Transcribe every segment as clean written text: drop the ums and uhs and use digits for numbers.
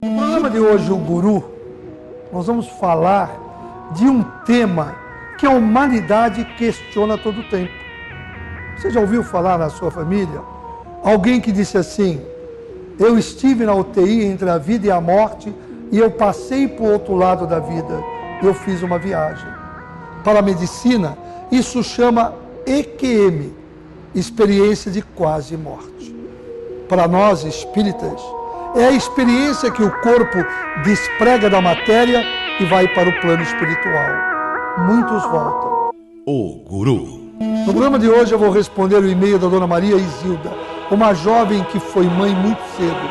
No programa de hoje, o Guru, nós vamos falar de um tema que a humanidade questiona todo o tempo. Você já ouviu falar na sua família? Alguém que disse assim: eu estive na UTI entre a vida e a morte e eu passei para o outro lado da vida. Eu fiz uma viagem. Para a medicina, isso chama EQM, experiência de quase morte. Para nós espíritas, é a experiência que o corpo desprega da matéria e vai para o plano espiritual. Muitos voltam. O Guru. No programa de hoje eu vou responder o e-mail da Dona Maria Isilda, uma jovem que foi mãe muito cedo,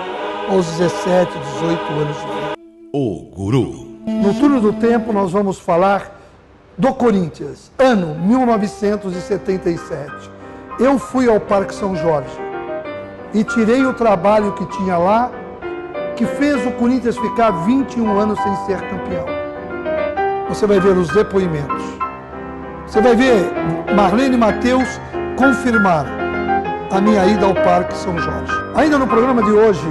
aos 17, 18 anos de vida. O Guru. No turno do tempo nós vamos falar do Corinthians, ano 1977. Eu fui ao Parque São Jorge e tirei o trabalho que tinha lá, que fez o Corinthians ficar 21 anos sem ser campeão. Você vai ver os depoimentos. Você vai ver Marlene e Matheus confirmar a minha ida ao Parque São Jorge. Ainda no programa de hoje,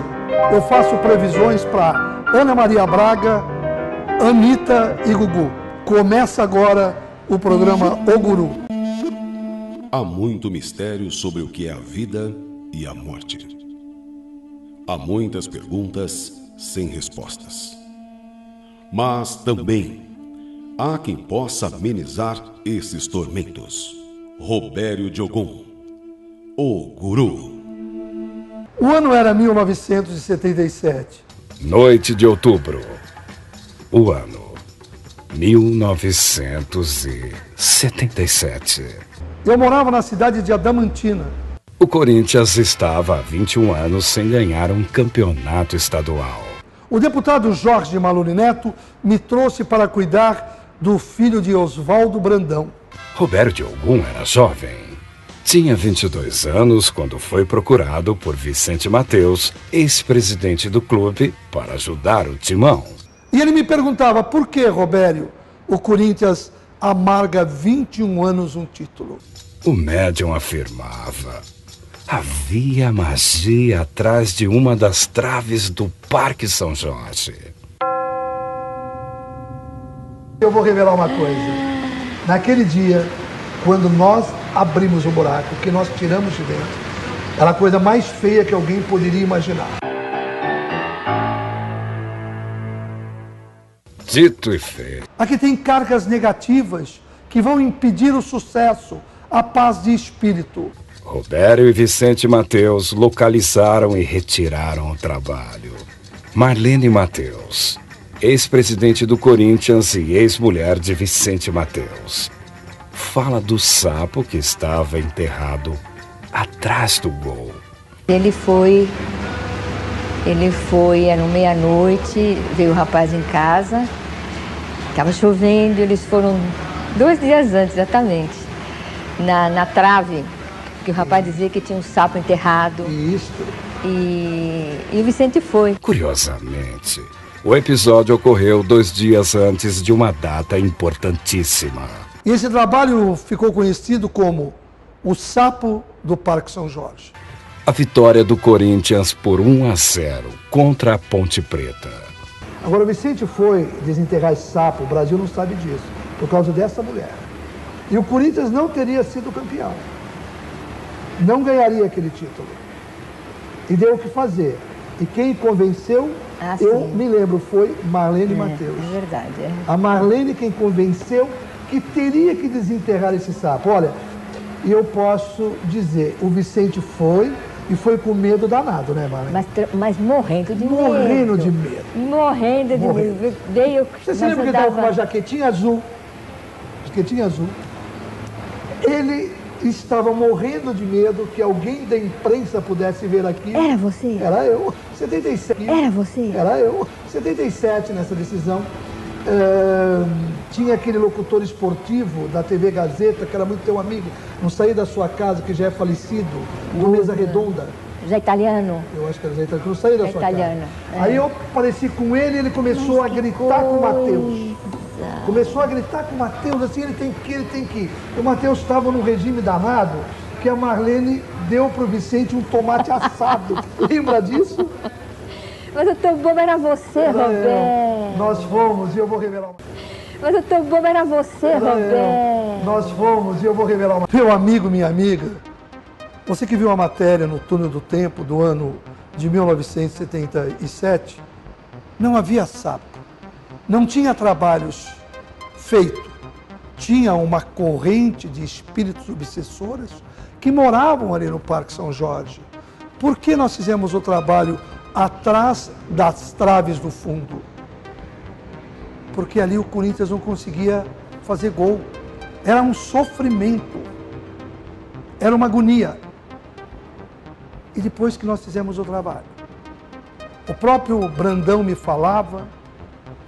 eu faço previsões para Ana Maria Braga, Anitta e Gugu. Começa agora o programa O Guru. Há muito mistério sobre o que é a vida e a morte. Há muitas perguntas sem respostas. Mas também há quem possa amenizar esses tormentos. Robério de Ogum, o Guru. O ano era 1977. Noite de outubro. O ano 1977. Eu morava na cidade de Adamantina. O Corinthians estava há 21 anos sem ganhar um campeonato estadual. O deputado Jorge Maluri Neto me trouxe para cuidar do filho de Oswaldo Brandão. Robério de Ogum era jovem. Tinha 22 anos quando foi procurado por Vicente Matheus, ex-presidente do clube, para ajudar o timão. E ele me perguntava: por que, Robério, o Corinthians amarga 21 anos um título? O médium afirmava: havia magia atrás de uma das traves do Parque São Jorge. Eu vou revelar uma coisa. Naquele dia, quando nós abrimos o buraco, que nós tiramos de dentro, era a coisa mais feia que alguém poderia imaginar. Dito e feito. Aqui tem cargas negativas que vão impedir o sucesso, a paz de espírito. Robério e Vicente Matheus localizaram e retiraram o trabalho. Marlene Matheus, ex-presidente do Corinthians e ex-mulher de Vicente Matheus, fala do sapo que estava enterrado atrás do gol. Ele foi, era meia-noite, veio o rapaz em casa, estava chovendo, eles foram 2 dias antes, exatamente, na trave, que o rapaz dizia que tinha um sapo enterrado. Isso. E o Vicente foi. Curiosamente, o episódio ocorreu 2 dias antes de uma data importantíssima. E esse trabalho ficou conhecido como o Sapo do Parque São Jorge. A vitória do Corinthians por 1-0 contra a Ponte Preta. Agora, o Vicente foi desenterrar esse sapo, o Brasil não sabe disso, por causa dessa mulher. E o Corinthians não teria sido campeão. Não ganharia aquele título. E deu o que fazer. E quem convenceu, eu me lembro, foi Marlene Matheus. É verdade. É. A Marlene quem convenceu que teria que desenterrar esse sapo. Olha, e eu posso dizer, o Vicente foi e foi com medo danado, né, Marlene? Mas morrendo de medo. Morrendo de medo. Morrendo de medo. Veio, você se lembra que ele estava com uma jaquetinha azul? Jaquetinha azul. Ele estava morrendo de medo que alguém da imprensa pudesse ver aquilo. Era você? Era eu. 77. Era você? Era eu. 77 nessa decisão. Tinha aquele locutor esportivo da TV Gazeta, que era muito teu amigo, não saí da sua casa, que já é falecido, do Mesa Redonda. Já italiano. Eu acho que era já italiano, que não saí da sua italiano, casa. Aí eu apareci com ele e ele começou a gritar com o Matheus. Começou a gritar com o Matheus, assim, ele tem que ir, ele tem que ir. E o Matheus estava num regime danado, que a Marlene deu pro Vicente um tomate assado. Lembra disso? Mas o teu bobo era você, Roberto. Nós fomos e eu vou revelar uma... Mas o teu bobo era você, Roberto. Nós fomos e eu vou revelar uma... Meu amigo, minha amiga, você que viu a matéria no Túnel do Tempo do ano de 1977, não havia sapo, não tinha trabalhos feitos, tinha uma corrente de espíritos obsessores que moravam ali no Parque São Jorge. Por que nós fizemos o trabalho atrás das traves do fundo? Porque ali o Corinthians não conseguia fazer gol. Era um sofrimento, era uma agonia. E depois que nós fizemos o trabalho, o próprio Brandão me falava,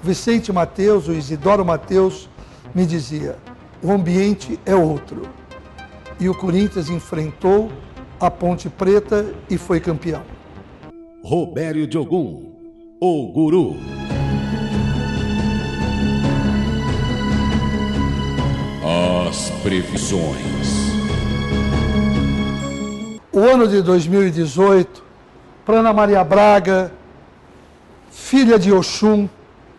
Vicente Mateus, o Isidoro Mateus, me dizia, o ambiente é outro. E o Corinthians enfrentou a Ponte Preta e foi campeão. Robério de Ogum, o Guru. As previsões. O ano de 2018, para Ana Maria Braga, filha de Oxum,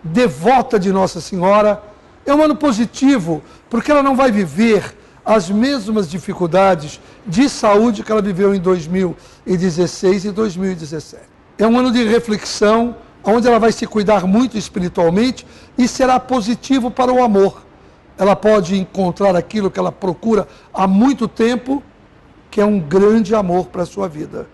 devota de Nossa Senhora, é um ano positivo, porque ela não vai viver as mesmas dificuldades de saúde que ela viveu em 2016 e 2017. É um ano de reflexão, onde ela vai se cuidar muito espiritualmente e será positivo para o amor. Ela pode encontrar aquilo que ela procura há muito tempo, que é um grande amor para a sua vida.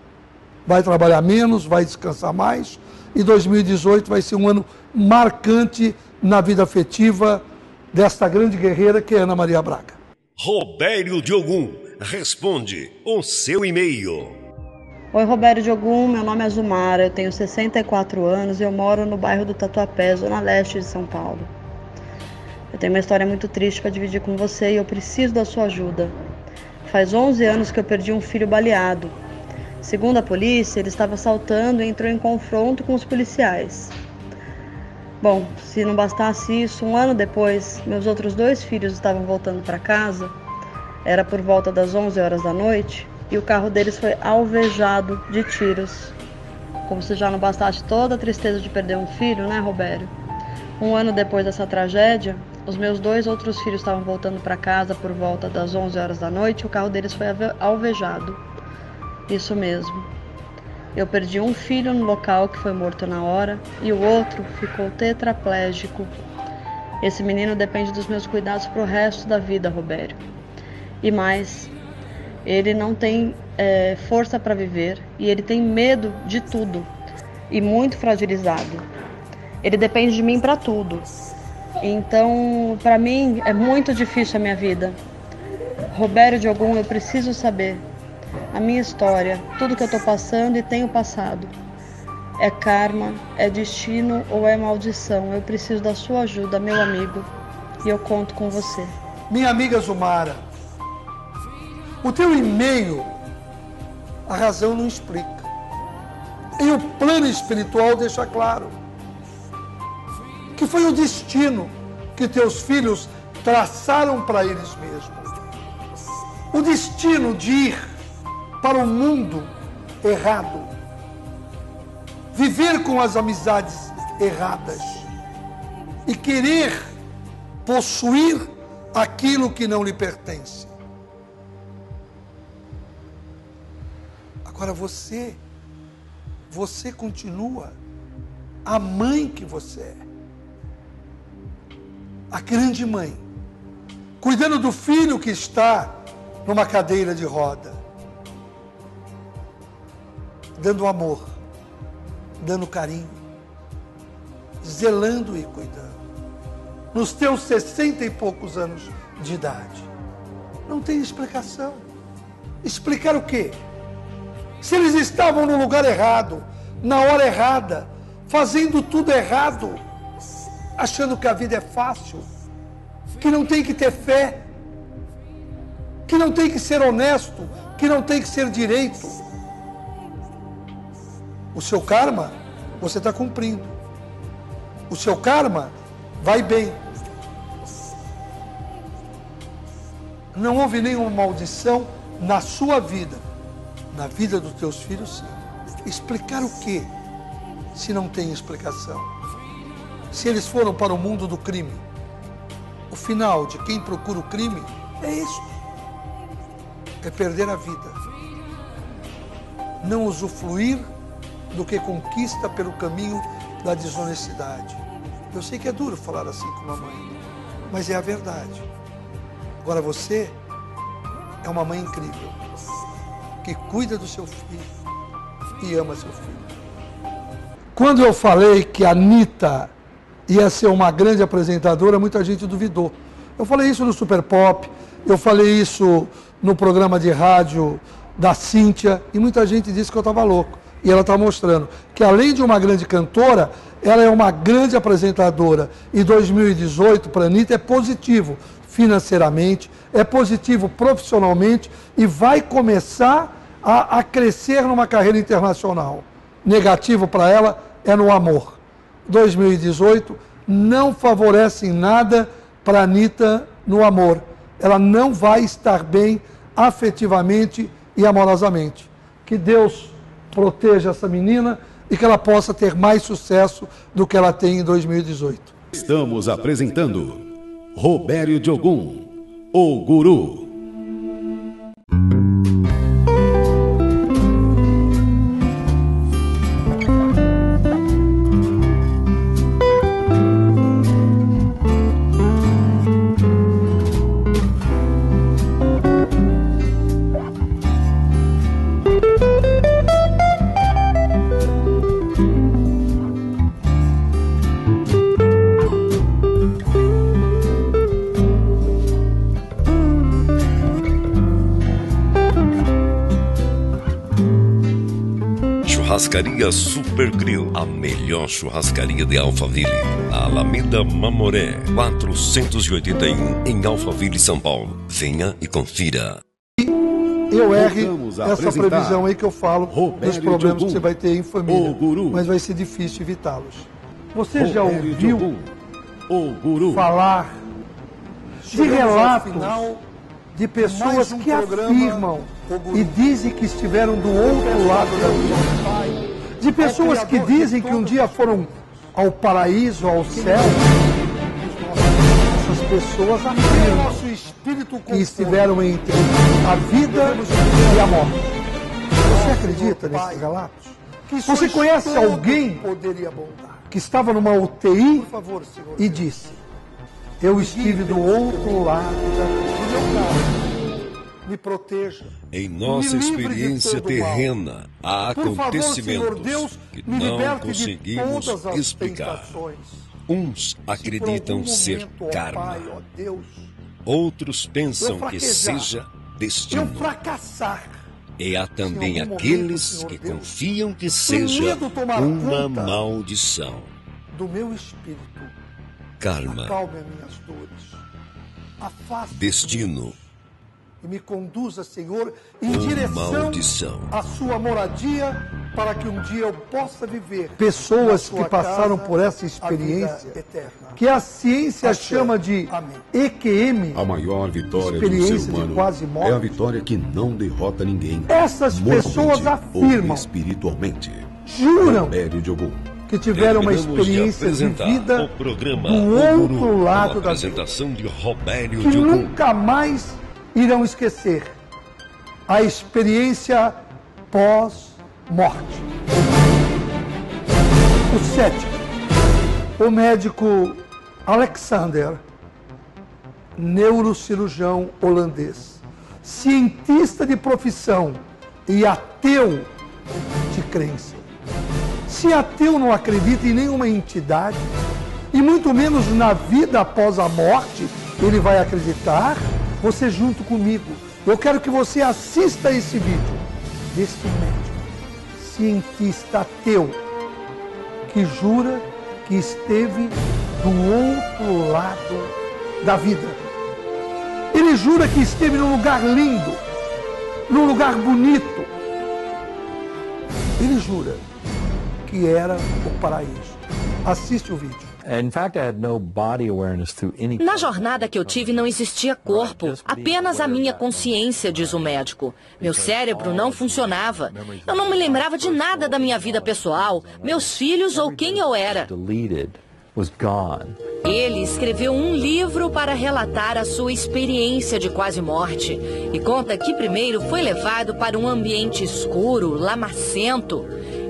Vai trabalhar menos, vai descansar mais, e 2018 vai ser um ano marcante na vida afetiva desta grande guerreira que é Ana Maria Braga. Robério de Ogum responde o seu e-mail. Oi, Robério de Ogum, meu nome é Zumara, eu tenho 64 anos e eu moro no bairro do Tatuapé, zona leste de São Paulo. Eu tenho uma história muito triste para dividir com você e eu preciso da sua ajuda. Faz 11 anos que eu perdi um filho baleado. Segundo a polícia, ele estava assaltando e entrou em confronto com os policiais. Bom, se não bastasse isso, um ano depois, meus outros 2 filhos estavam voltando para casa. Era por volta das 11 horas da noite e o carro deles foi alvejado de tiros. Como se já não bastasse toda a tristeza de perder um filho, né, Robério? Um ano depois dessa tragédia, os meus 2 outros filhos estavam voltando para casa por volta das 11 horas da noite e o carro deles foi alvejado. Isso mesmo. Eu perdi um filho no local, que foi morto na hora, e o outro ficou tetraplégico. Esse menino depende dos meus cuidados para o resto da vida, Robério. E mais, ele não tem força para viver e ele tem medo de tudo e muito fragilizado. Ele depende de mim para tudo. Então, para mim, é muito difícil a minha vida. Robério de Ogum, eu preciso saber a minha história, tudo que eu estou passando e tenho passado. É karma, é destino ou é maldição? Eu preciso da sua ajuda, meu amigo, e eu conto com você. Minha amiga Zumara, o teu e-mail, a razão não explica. E o plano espiritual deixa claro que foi o destino que teus filhos traçaram para eles mesmos. O destino de ir para o mundo errado, viver com as amizades erradas e querer possuir aquilo que não lhe pertence. Agora você continua a mãe que você é, a grande mãe, cuidando do filho que está numa cadeira de roda, dando amor, dando carinho, zelando e cuidando. Nos teus 60 e poucos anos de idade, não tem explicação. Explicar o quê? Se eles estavam no lugar errado, na hora errada, fazendo tudo errado, achando que a vida é fácil, que não tem que ter fé, que não tem que ser honesto, que não tem que ser direito. O seu karma, você está cumprindo. O seu karma vai bem. Não houve nenhuma maldição na sua vida. Na vida dos teus filhos, sim. Explicar o quê? se não tem explicação. Se eles foram para o mundo do crime, o final de quem procura o crime é isso. É perder a vida. Não usufruir do que conquista pelo caminho da desonestidade. Eu sei que é duro falar assim com uma mãe, mas é a verdade. Agora você é uma mãe incrível, que cuida do seu filho e ama seu filho. Quando eu falei que a Anitta ia ser uma grande apresentadora, muita gente duvidou. Eu falei isso no Super Pop, eu falei isso no programa de rádio da Cíntia, e muita gente disse que eu estava louco. E ela está mostrando que, além de uma grande cantora, ela é uma grande apresentadora. E 2018 para a Anitta é positivo financeiramente, é positivo profissionalmente e vai começar a crescer numa carreira internacional. Negativo para ela é no amor. 2018 não favorece em nada para a Anitta no amor. Ela não vai estar bem afetivamente e amorosamente. Que Deus proteja essa menina e que ela possa ter mais sucesso do que ela tem em 2018. Estamos apresentando Robério Diogun, o Guru. Churrascaria Super Grill, a melhor churrascaria de Alphaville. A Alameda Mamoré, 481, em Alphaville, São Paulo. Venha e confira. Eu erre essa previsão aí que eu falo dos problemas que você vai ter em família, mas vai ser difícil evitá-los. Você já ouviu falar de relatos de pessoas que afirmam e dizem que estiveram do outro lado da vida? De pessoas que dizem que um dia foram ao paraíso, ao céu? Essas pessoas afirmam que estiveram entre a vida e a morte. Você acredita nesses relatos? Você conhece alguém que estava numa UTI e disse: eu estive do outro lado da vida. Me proteja. Em nossa experiência terrena, há acontecimentos que não conseguimos explicar. Uns acreditam ser karma. Outros pensam que seja destino. E há também aqueles que confiam que seja uma maldição. Do meu espírito. Karma. Acalme minhas dores. Destino. E me conduza, Senhor, em direção à sua moradia, para que um dia eu possa viver. Pessoas que passaram por essa experiência, que a ciência chama de EQM, A maior vitória do ser humano é a vitória que não derrota ninguém. Essas pessoas afirmam, ou espiritualmente. Juram Robério Diogun, que tiveram uma experiência de vida do outro lado da vida, que nunca mais irão esquecer a experiência pós-morte. O sétimo, o médico Alexander, neurocirurgião holandês, cientista de profissão e ateu de crença. Se ateu não acredita em nenhuma entidade, e muito menos na vida após a morte, ele vai acreditar. Você junto comigo, eu quero que você assista esse vídeo desse médico, cientista ateu, que jura que esteve do outro lado da vida. Ele jura que esteve num lugar lindo, num lugar bonito. Ele jura que era o paraíso. Assiste o vídeo. Na jornada que eu tive não existia corpo, apenas a minha consciência, diz o médico. Meu cérebro não funcionava. Eu não me lembrava de nada da minha vida pessoal, meus filhos ou quem eu era. Ele escreveu um livro para relatar a sua experiência de quase morte e conta que primeiro foi levado para um ambiente escuro, lamacento.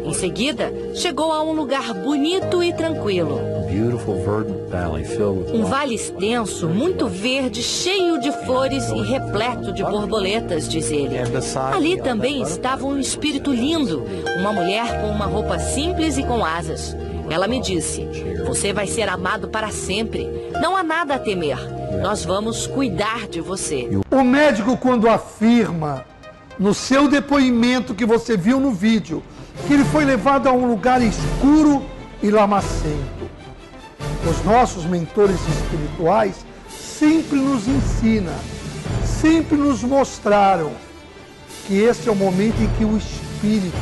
Em seguida, chegou a um lugar bonito e tranquilo. Um vale extenso, muito verde, cheio de flores e repleto de borboletas, diz ele. Ali também estava um espírito lindo, uma mulher com uma roupa simples e com asas. Ela me disse: você vai ser amado para sempre. Não há nada a temer. Nós vamos cuidar de você. O médico, quando afirma no seu depoimento que você viu no vídeo, que ele foi levado a um lugar escuro e lamacento. Os nossos mentores espirituais sempre nos ensinam, sempre nos mostraram que esse é o momento em que o espírito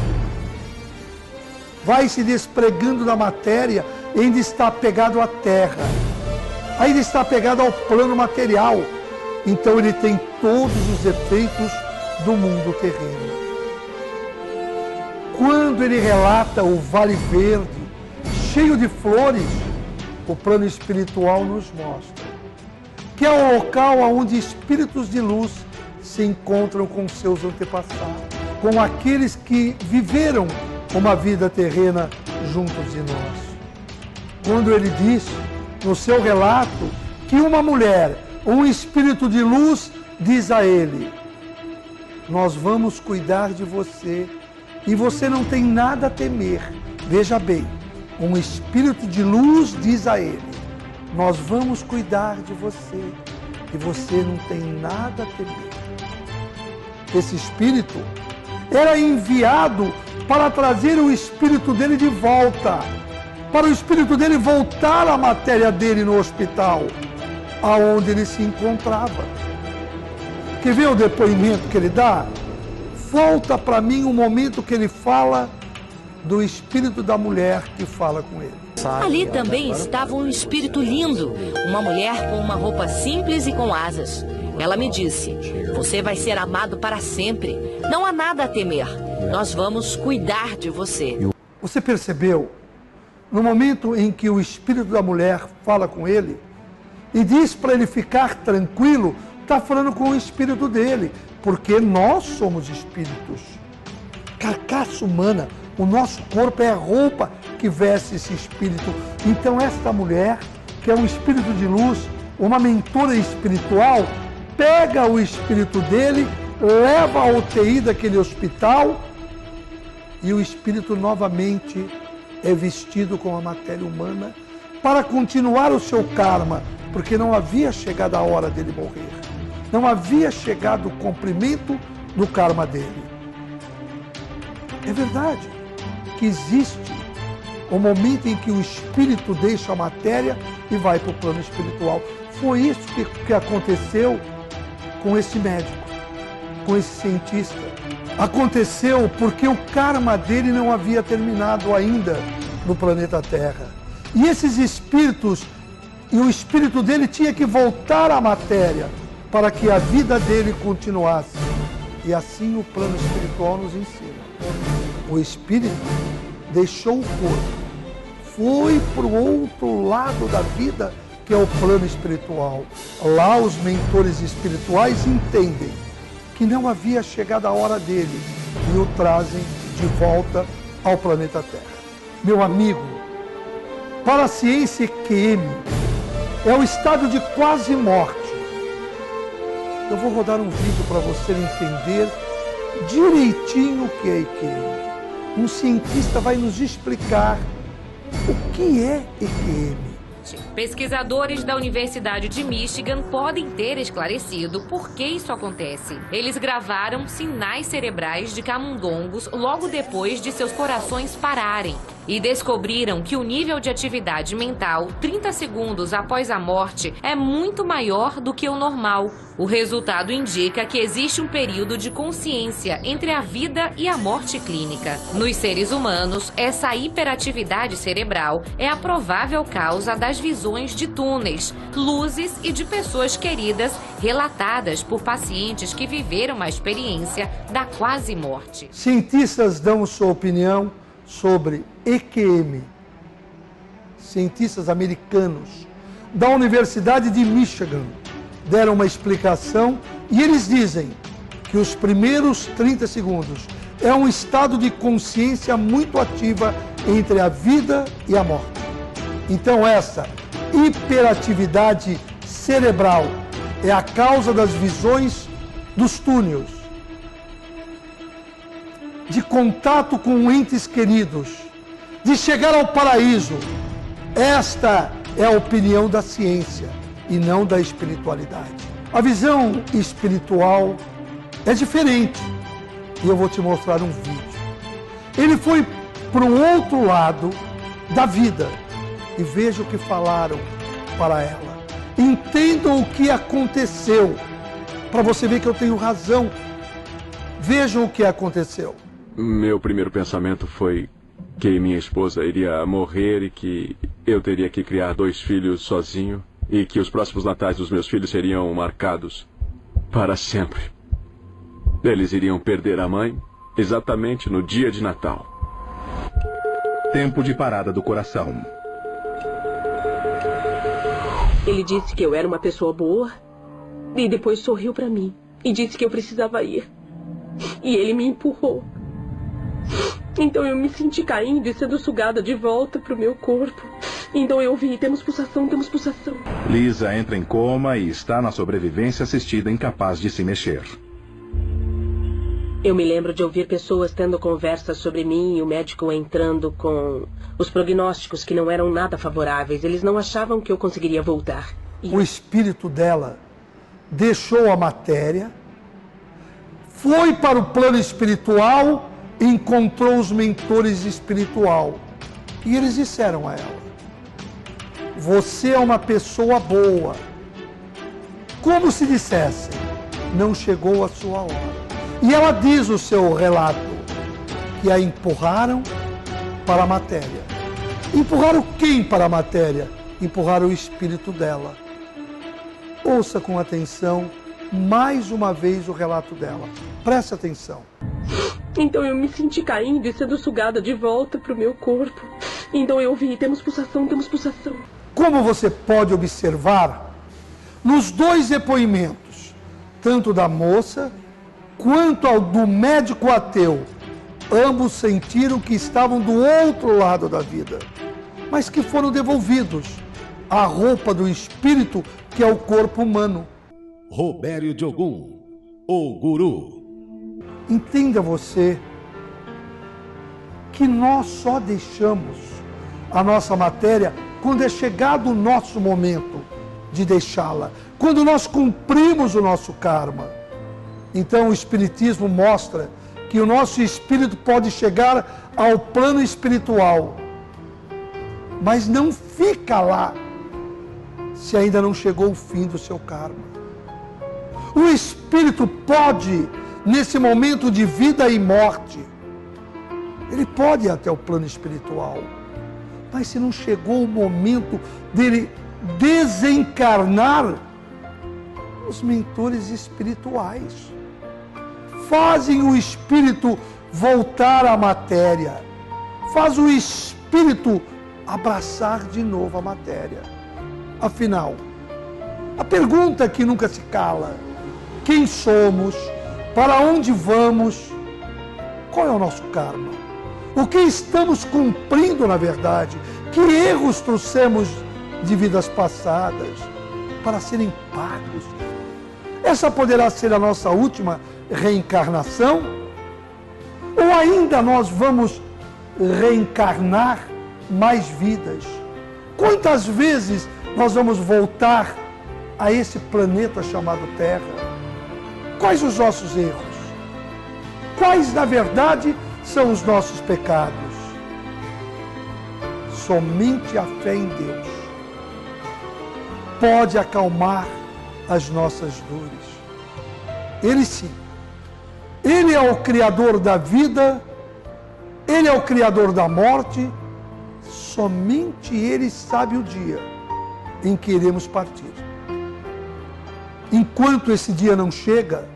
vai se despregando da matéria e ainda está apegado à terra, ainda está apegado ao plano material. Então ele tem todos os efeitos do mundo terreno. Quando ele relata o Vale Verde, cheio de flores, o plano espiritual nos mostra que é o local onde espíritos de luz se encontram com seus antepassados, com aqueles que viveram uma vida terrena juntos de nós. Quando ele diz, no seu relato, que uma mulher, um espírito de luz, diz a ele: nós vamos cuidar de você e você não tem nada a temer. Veja bem, um espírito de luz diz a ele: nós vamos cuidar de você e você não tem nada a temer. Esse espírito era enviado para trazer o espírito dele de volta, para o espírito dele voltar à matéria dele no hospital, aonde ele se encontrava. Quer ver o depoimento que ele dá? Volta para mim o momento que ele fala do espírito da mulher que fala com ele. Ali também estava um espírito lindo, uma mulher com uma roupa simples e com asas. Ela me disse: você vai ser amado para sempre. Não há nada a temer. Nós vamos cuidar de você. Você percebeu? No momento em que o espírito da mulher fala com ele e diz para ele ficar tranquilo, está falando com o espírito dele, porque nós somos espíritos. Carcaça humana, o nosso corpo é a roupa que veste esse espírito. Então esta mulher, que é um espírito de luz, uma mentora espiritual, pega o espírito dele, leva a UTI daquele hospital e o espírito novamente é vestido com a matéria humana para continuar o seu karma, porque não havia chegado a hora dele morrer. Não havia chegado o cumprimento do karma dele. É verdade que existe o momento em que o espírito deixa a matéria e vai para o plano espiritual. Foi isso que aconteceu com esse médico, com esse cientista. Aconteceu porque o karma dele não havia terminado ainda no planeta Terra. E esses espíritos, e o espírito dele tinha que voltar à matéria para que a vida dele continuasse. E assim o plano espiritual nos ensina. O espírito deixou o corpo, foi para o outro lado da vida, que é o plano espiritual. Lá os mentores espirituais entendem que não havia chegado a hora dele e o trazem de volta ao planeta Terra. Meu amigo, para a ciência EQM, é o estado de quase morte. Eu vou rodar um vídeo para você entender direitinho o que é EQM. Um cientista vai nos explicar o que é EQM. Pesquisadores da Universidade de Michigan podem ter esclarecido por que isso acontece. Eles gravaram sinais cerebrais de camundongos logo depois de seus corações pararem. e descobriram que o nível de atividade mental 30 segundos após a morte é muito maior do que o normal. O resultado indica que existe um período de consciência entre a vida e a morte clínica. Nos seres humanos, essa hiperatividade cerebral é a provável causa das visões de túneis, luzes e de pessoas queridas relatadas por pacientes que viveram uma experiência da quase morte. Cientistas dão sua opinião sobre EQM. Cientistas americanos da Universidade de Michigan deram uma explicação e eles dizem que os primeiros 30 segundos é um estado de consciência muito ativa entre a vida e a morte. Então essa hiperatividade cerebral é a causa das visões dos túneis, de contato com entes queridos, de chegar ao paraíso. Esta é a opinião da ciência e não da espiritualidade. A visão espiritual é diferente e eu vou te mostrar um vídeo. Ele foi para o outro lado da vida e veja o que falaram para ela. Entendam o que aconteceu, para você ver que eu tenho razão. Vejam o que aconteceu. Meu primeiro pensamento foi que minha esposa iria morrer e que eu teria que criar 2 filhos sozinho e que os próximos natais dos meus filhos seriam marcados para sempre. Eles iriam perder a mãe exatamente no dia de Natal. Tempo de parada do coração. Ele disse que eu era uma pessoa boa e depois sorriu para mim e disse que eu precisava ir. E ele me empurrou. Então eu me senti caindo e sendo sugada de volta para o meu corpo. Então eu vi, temos pulsação, temos pulsação. Lisa entra em coma e está na sobrevivência assistida, incapaz de se mexer. Eu me lembro de ouvir pessoas tendo conversas sobre mim e o médico entrando com os prognósticos que não eram nada favoráveis. Eles não achavam que eu conseguiria voltar. O espírito dela deixou a matéria, foi para o plano espiritual, encontrou os mentores espirituais. E eles disseram a ela: você é uma pessoa boa. Como se dissessem, não chegou a sua hora. E ela diz o seu relato, que a empurraram para a matéria. Empurraram quem para a matéria? Empurraram o espírito dela. Ouça com atenção mais uma vez o relato dela. Preste atenção. Então eu me senti caindo e sendo sugada de volta para o meu corpo. Então eu vi, temos pulsação, temos pulsação. Como você pode observar, nos 2 depoimentos, tanto da moça quanto ao do médico ateu, ambos sentiram que estavam do outro lado da vida, mas que foram devolvidos à roupa do espírito, que é o corpo humano. Robério de Ogum, o guru. Entenda você que nós só deixamos a nossa matéria quando é chegado o nosso momento de deixá-la, quando nós cumprimos o nosso karma. Então o Espiritismo mostra que o nosso espírito pode chegar ao plano espiritual, mas não fica lá se ainda não chegou o fim do seu karma. O espírito pode, nesse momento de vida e morte, ele pode ir até o plano espiritual, mas se não chegou o momento dele desencarnar, os mentores espirituais fazem o espírito voltar à matéria, faz o espírito abraçar de novo a matéria. Afinal, a pergunta que nunca se cala: quem somos? Para onde vamos? Qual é o nosso karma? O que estamos cumprindo na verdade? Que erros trouxemos de vidas passadas para serem pagos? Essa poderá ser a nossa última reencarnação? Ou ainda nós vamos reencarnar mais vidas? Quantas vezes nós vamos voltar a esse planeta chamado Terra? Quais os nossos erros? Quais, na verdade, são os nossos pecados? somente a fé em Deus pode acalmar as nossas dores. Ele sim. Ele é o Criador da vida, Ele é o Criador da morte, somente Ele sabe o dia em que iremos partir. Enquanto esse dia não chega,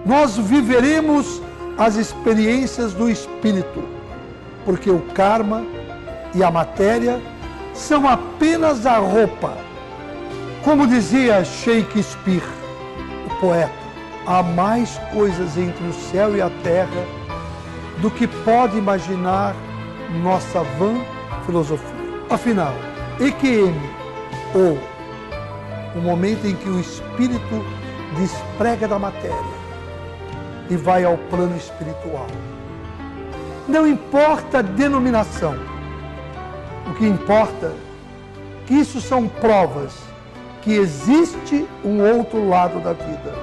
nós viveremos as experiências do Espírito, porque o karma e a matéria são apenas a roupa. Como dizia Shakespeare, o poeta, há mais coisas entre o céu e a terra do que pode imaginar nossa vã filosofia. Afinal, EQM, ou o momento em que o espírito desprega da matéria e vai ao plano espiritual. Não importa a denominação, o que importa é que isso são provas que existe um outro lado da vida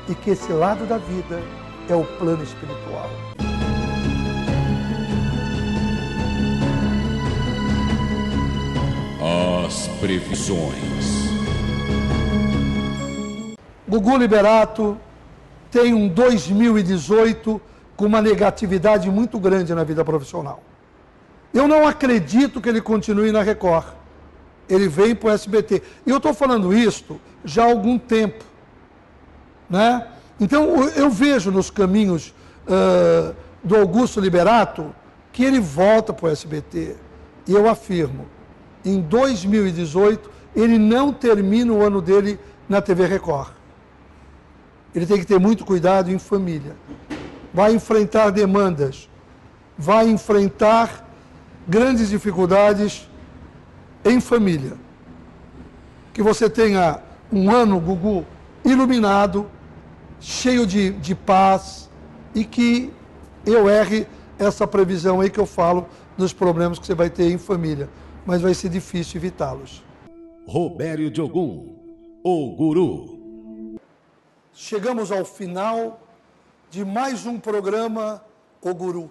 e que esse lado da vida é o plano espiritual. As previsões. Gugu Liberato tem um 2018 com uma negatividade muito grande na vida profissional. Eu não acredito que ele continue na Record. Ele vem para o SBT. E eu estou falando isto já há algum tempo, né? Então eu vejo nos caminhos do Augusto Liberato que ele volta para o SBT. E eu afirmo, em 2018 ele não termina o ano dele na TV Record. Ele tem que ter muito cuidado em família. Vai enfrentar demandas, vai enfrentar grandes dificuldades em família. Que você tenha um ano, Gugu, iluminado, cheio de paz, e que eu erre essa previsão aí que eu falo dos problemas que você vai ter em família. Mas vai ser difícil evitá-los. Robério de Ogum, o Guru. Chegamos ao final de mais um programa, O Guru.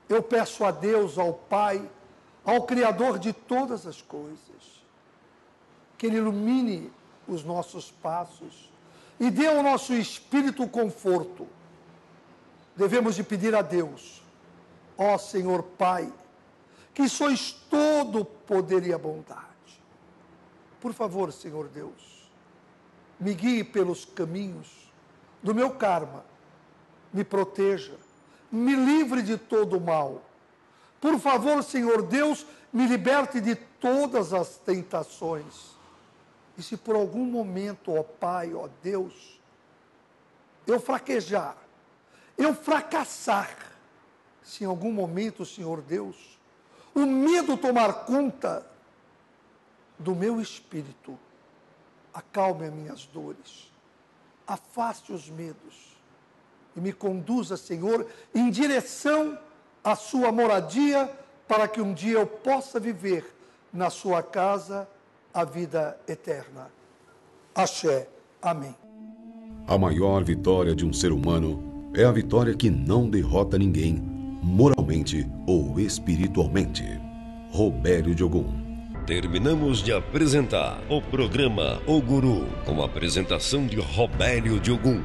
Eu peço a Deus, ao Pai, ao Criador de todas as coisas, que Ele ilumine os nossos passos e dê ao nosso espírito conforto. Devemos de pedir a Deus, ó Senhor Pai, que sois todo o poder e a bondade. Por favor, Senhor Deus, me guie pelos caminhos do meu karma, me proteja, me livre de todo o mal. Por favor, Senhor Deus, me liberte de todas as tentações. E se por algum momento, ó Pai, ó Deus, eu fraquejar, eu fracassar, se em algum momento, Senhor Deus, o medo tomar conta do meu espírito, acalme as minhas dores, afaste os medos e me conduza, Senhor, em direção à sua moradia, para que um dia eu possa viver na sua casa a vida eterna. Axé. Amém. A maior vitória de um ser humano é a vitória que não derrota ninguém, moralmente ou espiritualmente. Robério de Ogum. Terminamos de apresentar o programa O Guru, com a apresentação de Robério de Ogum.